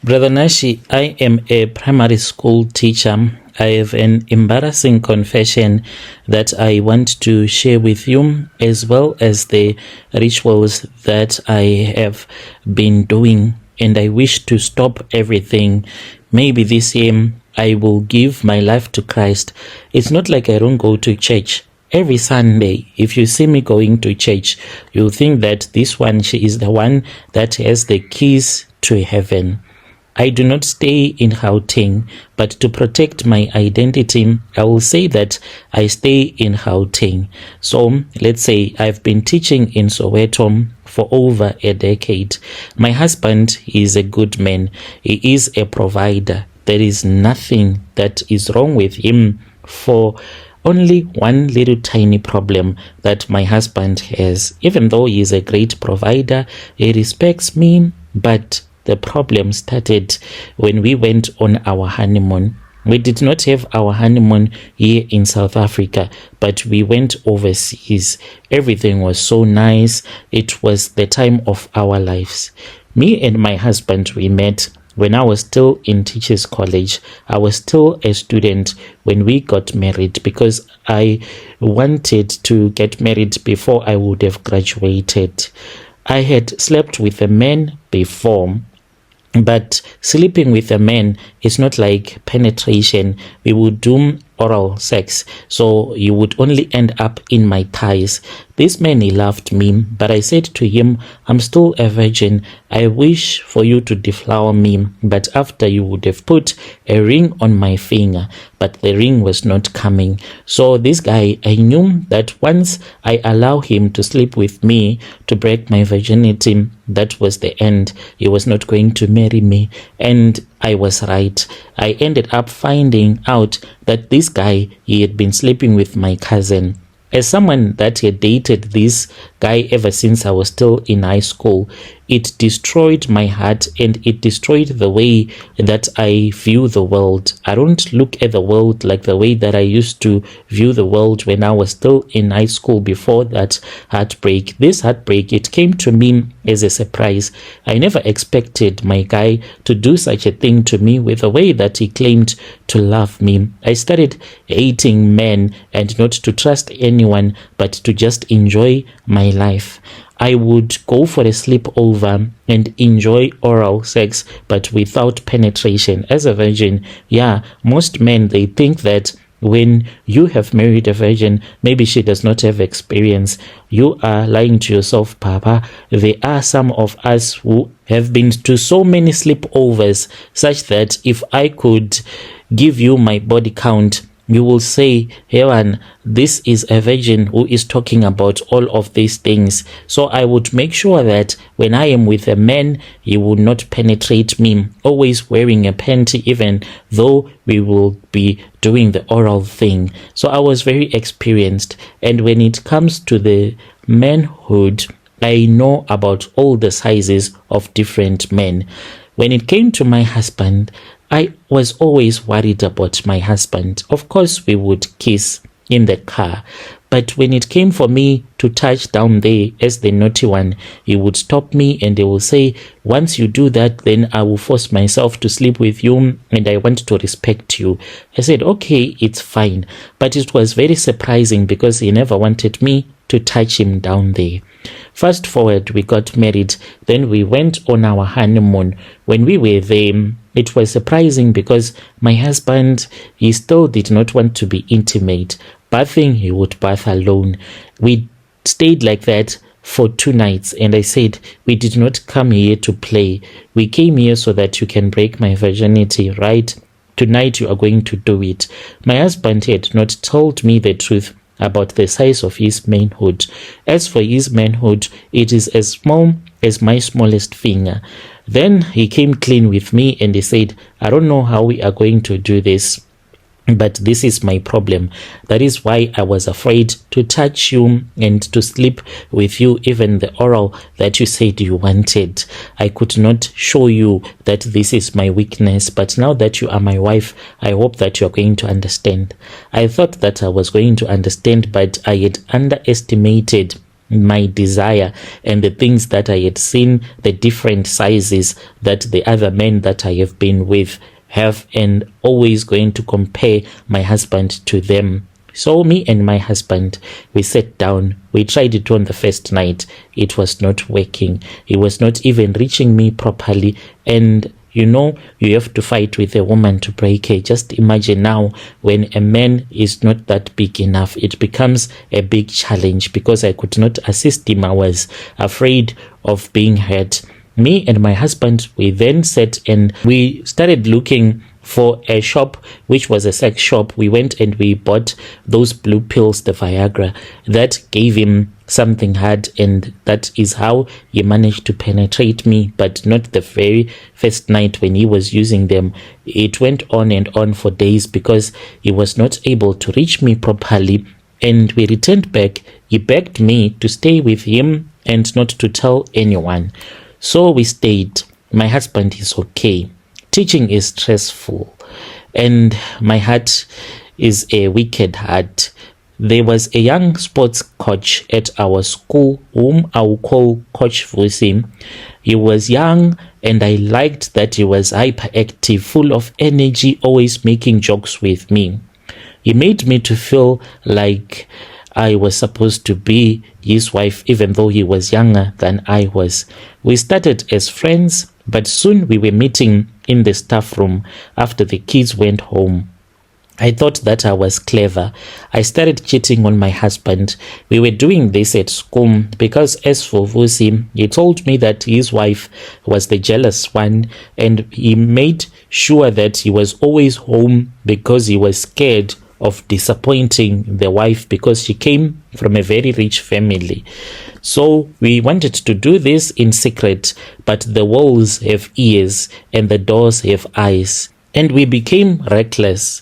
Brother Nashi, I am a primary school teacher. I have an embarrassing confession that I want to share with you, as well as the rituals that I have been doing, and I wish to stop everything. Maybe this year I will give my life to Christ. It's not like I don't go to church. Every Sunday, if you see me going to church, you'll think that this one, she is the one that has the keys to heaven. I do not stay in Gauteng, but to protect my identity, I will say that I stay in Gauteng. So let's say I've been teaching in Soweto for over a decade. My husband is a good man. He is a provider. There is nothing that is wrong with him, for only one little tiny problem that my husband has. Even though he is a great provider, he respects me, but the problem started when we went on our honeymoon. We did not have our honeymoon here in South Africa, but we went overseas. Everything was so nice. It was the time of our lives. Me and my husband, we met when I was still in Teachers College. I was still a student when we got married, because I wanted to get married before I would have graduated. I had slept with a man before, but sleeping with a man is not like penetration. We would do oral sex, so you would only end up in my thighs. This man, he loved me, but I said to him, I'm still a virgin. I wish for you to deflower me, but after you would have put a ring on my finger, but the ring was not coming. So this guy, I knew that once I allow him to sleep with me to break my virginity, that was the end. He was not going to marry me, and I was right. I ended up finding out that this guy, he had been sleeping with my cousin. As someone that had dated this guy ever since I was still in high school, it destroyed my heart, and it destroyed the way that I view the world. I don't look at the world like the way that I used to view the world when I was still in high school before that heartbreak. This heartbreak, it came to me as a surprise. I never expected my guy to do such a thing to me with the way that he claimed to love me. I started hating men and not to trust anyone, but to just enjoy my life. I would go for a sleepover and enjoy oral sex, but without penetration. As a virgin, most men, they think that when you have married a virgin, maybe she does not have experience. You are lying to yourself, Papa. There are some of us who have been to so many sleepovers, such that if I could give you my body count, you will say, Hewan, this is a virgin who is talking about all of these things. So I would make sure that when I am with a man, he will not penetrate me, always wearing a panty, even though we will be doing the oral thing. So I was very experienced. And when it comes to the manhood, I know about all the sizes of different men. When it came to my husband, I was always worried about my husband. Of course, we would kiss in the car, but when it came for me to touch down there as the naughty one, he would stop me and he will say, once you do that, then I will force myself to sleep with you, and I want to respect you. I said, okay, it's fine. But it was very surprising because he never wanted me to touch him down there. Fast forward, we got married. Then we went on our honeymoon. When we were there, it was surprising because my husband, he still did not want to be intimate. Bathing, he would bath alone. We stayed like that for 2 nights, and I said, we did not come here to play. We came here so that you can break my virginity, right? Tonight you are going to do it. My husband had not told me the truth about the size of his manhood. As for his manhood, it is as small as my smallest finger. Then he came clean with me and he said, I don't know how we are going to do this, but this is my problem. That is why I was afraid to touch you and to sleep with you, even the oral that you said you wanted. I could not show you that this is my weakness, but now that you are my wife, I hope that you are going to understand. I thought that I was going to understand, but I had underestimated my desire and the things that I had seen, the different sizes that the other men that I have been with have, and always going to compare my husband to them. So me and my husband, we sat down. We tried it on the first night. It was not working. He was not even reaching me properly. And you have to fight with a woman to break her. Just imagine now when a man is not that big enough, it becomes a big challenge because I could not assist him. I was afraid of being hurt. Me and my husband, we then sat and we started looking for a shop which was a sex shop. We went and we bought those blue pills, the Viagra, that gave him something hard, and that is how he managed to penetrate me, but not the very first night when he was using them. It went on and on for days because he was not able to reach me properly. And we returned back. He begged me to stay with him and not to tell anyone. So we stayed. My husband is okay. Teaching is stressful, and my heart is a wicked heart. There was a young sports coach at our school whom I will call Coach Vusi. He was young, and I liked that he was hyperactive, full of energy, always making jokes with me. He made me to feel like I was supposed to be his wife, even though he was younger than I was. We started as friends, but soon we were meeting in the staff room after the kids went home. I thought that I was clever. I started cheating on my husband. We were doing this at school because as for Vusi, he told me that his wife was the jealous one, and he made sure that he was always home because he was scared of disappointing the wife because she came from a very rich family. So we wanted to do this in secret, but the walls have ears and the doors have eyes, and we became reckless.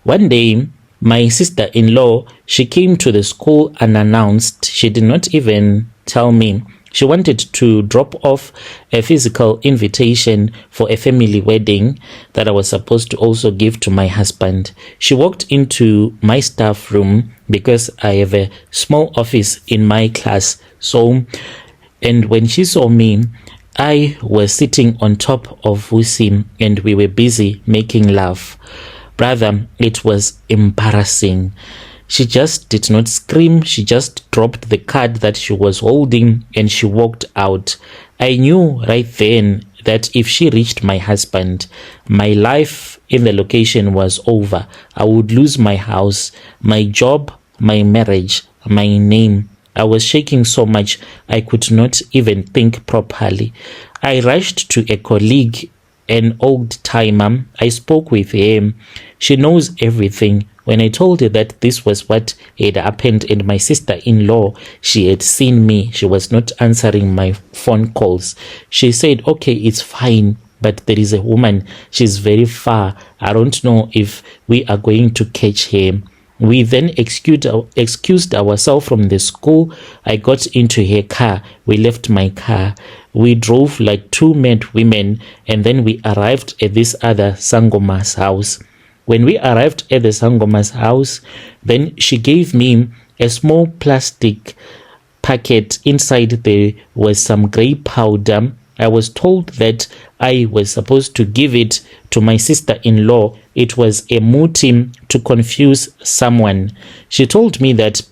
One day, my sister-in-law, she came to the school unannounced. She did not even tell me. She wanted to drop off a physical invitation for a family wedding that I was supposed to also give to my husband. She walked into my staff room because I have a small office in my class. And when she saw me, I was sitting on top of Vusi and we were busy making love. Brother, it was embarrassing. She just did not scream. She just dropped the card that she was holding and she walked out. I knew right then that if she reached my husband, my life in the location was over. I would lose my house, my job, my marriage, my name. I was shaking so much I could not even think properly. I rushed to a colleague, an old timer. I spoke with him. She knows everything. When I told her that this was what had happened and my sister-in-law, she had seen me, she was not answering my phone calls. She said, okay, it's fine, but there is a woman. She's very far. I don't know if we are going to catch her. We then excused ourselves from the school. I got into her car. We left my car. We drove like two mad women, and then we arrived at this other Sangoma's house. When we arrived at the Sangoma's house, then she gave me a small plastic packet. Inside there was some grey powder. I was told that I was supposed to give it to my sister-in-law. It was a muti to confuse someone. She told me that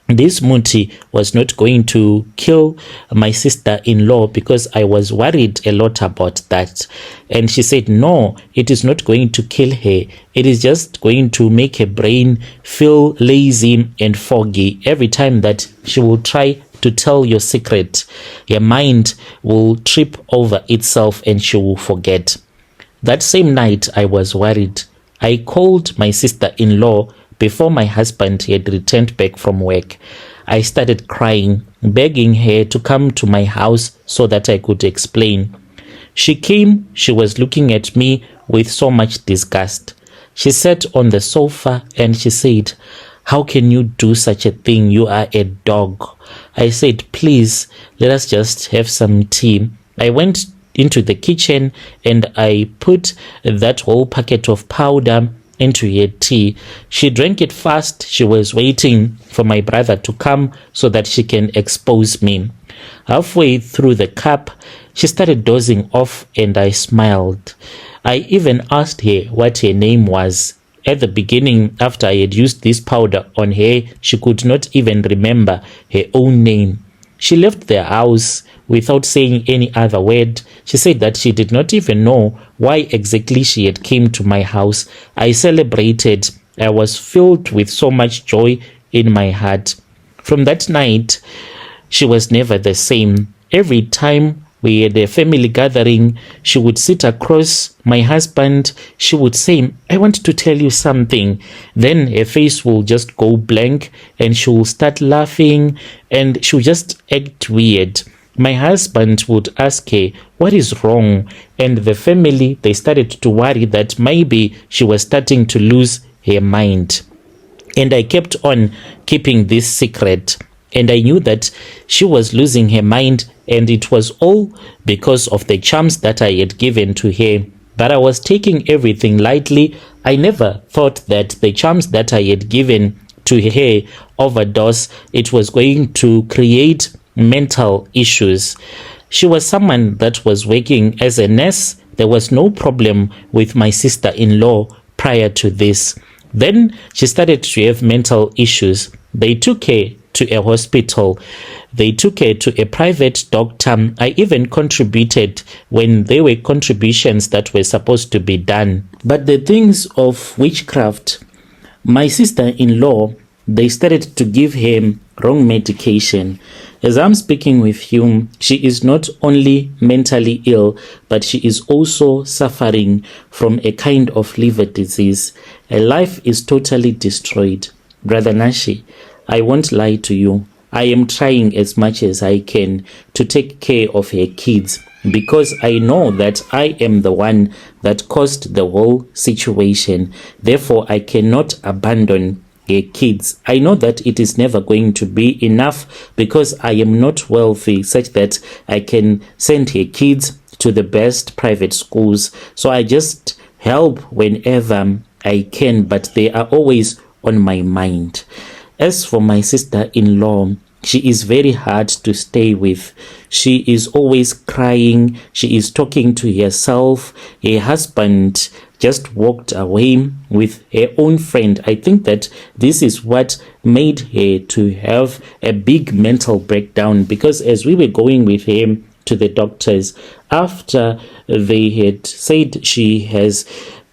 this muti was not going to kill my sister-in-law because I was worried a lot about that. And she said, no, it is not going to kill her. It is just going to make her brain feel lazy and foggy. Every time that she will try to tell your secret, your mind will trip over itself and she will forget. That same night, I was worried. I called my sister-in-law before my husband had returned back from work. I started crying, begging her to come to my house so that I could explain. She came. She was looking at me with so much disgust. She sat on the sofa and she said, how can you do such a thing? You are a dog. I said, please, let us just have some tea. I went into the kitchen and I put that whole packet of powder into her tea. She drank it fast. She was waiting for my brother to come so that she can expose me. Halfway through the cup, she started dozing off and I smiled. I even asked her what her name was. At the beginning, after I had used this powder on her, she could not even remember her own name. She left the house without saying any other word. She said that she did not even know why exactly she had came to my house. I celebrated. I was filled with so much joy in my heart. From that night, she was never the same. Every time we had a family gathering, she would sit across my husband. She would say, I want to tell you something. Then her face will just go blank and she will start laughing and she will just act weird. My husband would ask her, what is wrong? And the family, they started to worry that maybe she was starting to lose her mind. And I kept on keeping this secret. And I knew that she was losing her mind, and it was all because of the charms that I had given to her. But I was taking everything lightly. I never thought that the charms that I had given to her overdose, it was going to create mental issues. She was someone that was working as a nurse. There was no problem with my sister-in-law prior to this. Then she started to have mental issues. They took her to a hospital. They took her to a private doctor. I even contributed when there were contributions that were supposed to be done. But the things of witchcraft, my sister-in-law, they started to give her wrong medication. As I'm speaking with you, she is not only mentally ill, but she is also suffering from a kind of liver disease. Her life is totally destroyed. Brother Nashi, I won't lie to you. I am trying as much as I can to take care of her kids because I know that I am the one that caused the whole situation. Therefore, I cannot abandon her kids. I know that it is never going to be enough because I am not wealthy such that I can send her kids to the best private schools. So I just help whenever I can, but they are always on my mind. As for my sister-in-law, she is very hard to stay with. She is always crying. She is talking to herself. Her husband just walked away with her own friend. I think that this is what made her to have a big mental breakdown, because as we were going with him to the doctors, after they had said she has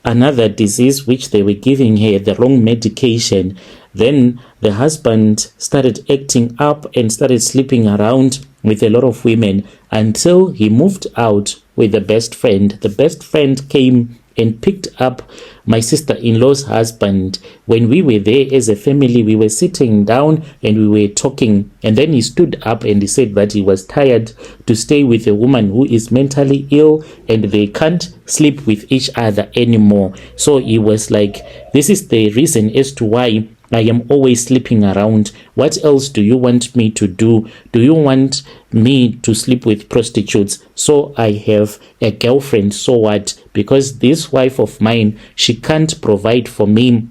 another disease which they were giving her the wrong medication, then the husband started acting up and started sleeping around with a lot of women until he moved out with the best friend. The best friend came and picked up my sister-in-law's husband. When we were there as a family, we were sitting down and we were talking, and then he stood up and he said that he was tired to stay with a woman who is mentally ill and they can't sleep with each other anymore. So he was like, this is the reason as to why I am always sleeping around. What else do you want me to do? Do you want me to sleep with prostitutes? So I have a girlfriend. So what? Because this wife of mine, she can't provide for me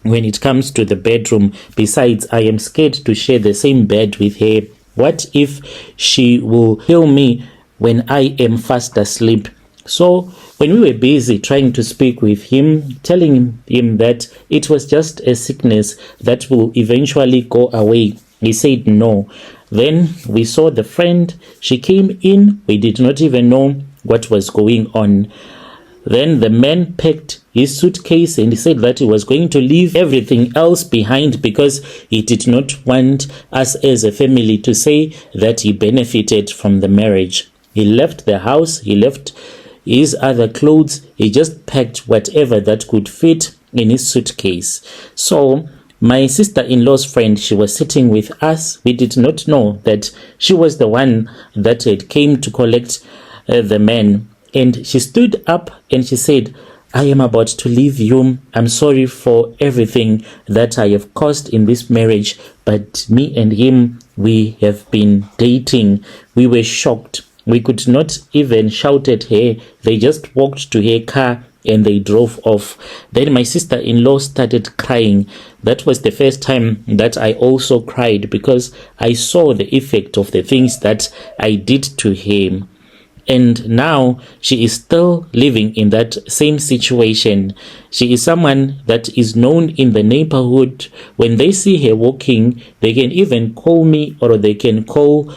when it comes to the bedroom. Besides, I am scared to share the same bed with her. What if she will kill me when I am fast asleep? So when we were busy trying to speak with him, telling him that it was just a sickness that will eventually go away, he said no. Then we saw the friend. She came in. We did not even know what was going on. Then the man packed his suitcase and he said that he was going to leave everything else behind because he did not want us as a family to say that he benefited from the marriage. He left the house. He left his other clothes. He just packed whatever that could fit in his suitcase. So my sister-in-law's friend, she was sitting with us. We did not know that she was the one that had came to collect the man. And she stood up and she said, I am about to leave you. I'm sorry for everything that I have caused in this marriage. But me and him, we have been dating. We were shocked. We could not even shout at her. They just walked to her car and they drove off. Then my sister-in-law started crying. That was the first time that I also cried, because I saw the effect of the things that I did to him. And now she is still living in that same situation. She is someone that is known in the neighborhood. When they see her walking, they can even call me, or they can call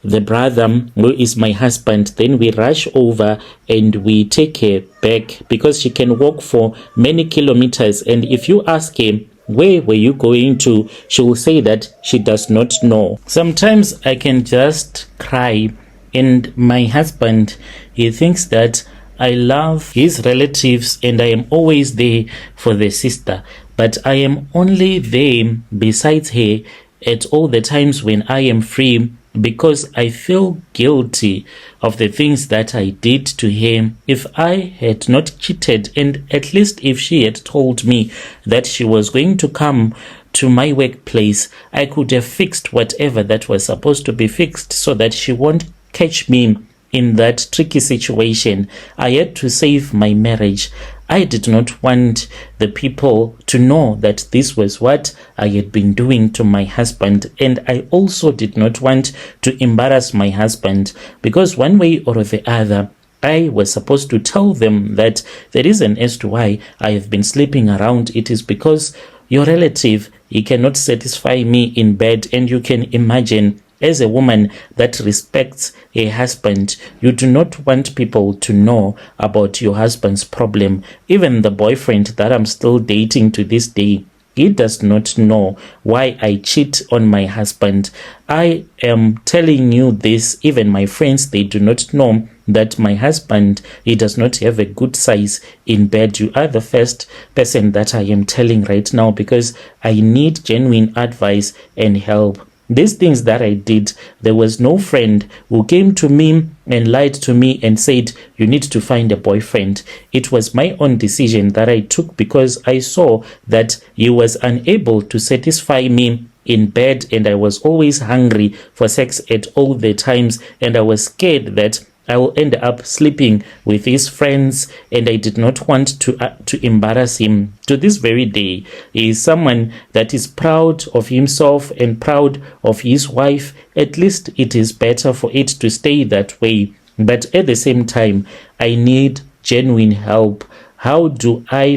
the brother who is my husband. Then we rush over and we take her back, because she can walk for many kilometers. And if you ask her, where were you going to, she will say that she does not know. Sometimes I can just cry, and my husband, he thinks that I love his relatives and I am always there for the sister, but I am only there besides her at all the times when I am free, because I feel guilty of the things that I did to him. If I had not cheated, and at least if she had told me that she was going to come to my workplace, I could have fixed whatever that was supposed to be fixed, so that she won't catch me in that tricky situation. I had to save my marriage. I did not want the people to know that this was what I had been doing to my husband. And I also did not want to embarrass my husband, because one way or the other, I was supposed to tell them that the reason as to why I have been sleeping around, it is because your relative, he cannot satisfy me in bed. And you can imagine, as a woman that respects a husband, you do not want people to know about your husband's problem. Even the boyfriend that I'm still dating to this day, he does not know why I cheat on my husband. I am telling you this. Even my friends, they do not know that my husband, he does not have a good size in bed. You are the first person that I am telling right now, because I need genuine advice and help. These things that I did, there was no friend who came to me and lied to me and said, you need to find a boyfriend. It was my own decision that I took, because I saw that he was unable to satisfy me in bed, and I was always hungry for sex at all the times, and I was scared that I will end up sleeping with his friends, and I did not want to embarrass him. To this very day, he is someone that is proud of himself and proud of his wife. At least it is better for it to stay that way. But at the same time, I need genuine help. How do I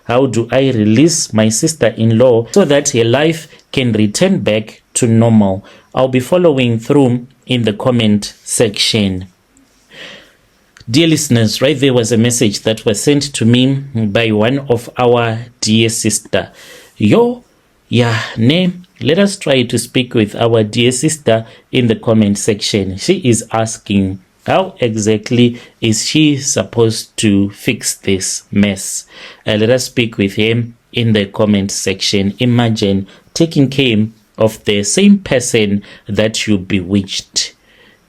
release my sister-in-law so that her life can return back to normal? I'll be following through in the comment section. Dear listeners, right there was a message that was sent to me by one of our dear sister. Let us try to speak with our dear sister in the comment section. She is asking, how exactly is she supposed to fix this mess? Let us speak with him in the comment section. Imagine taking care of the same person that you bewitched.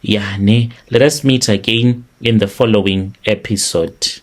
Let us meet again in the following episode.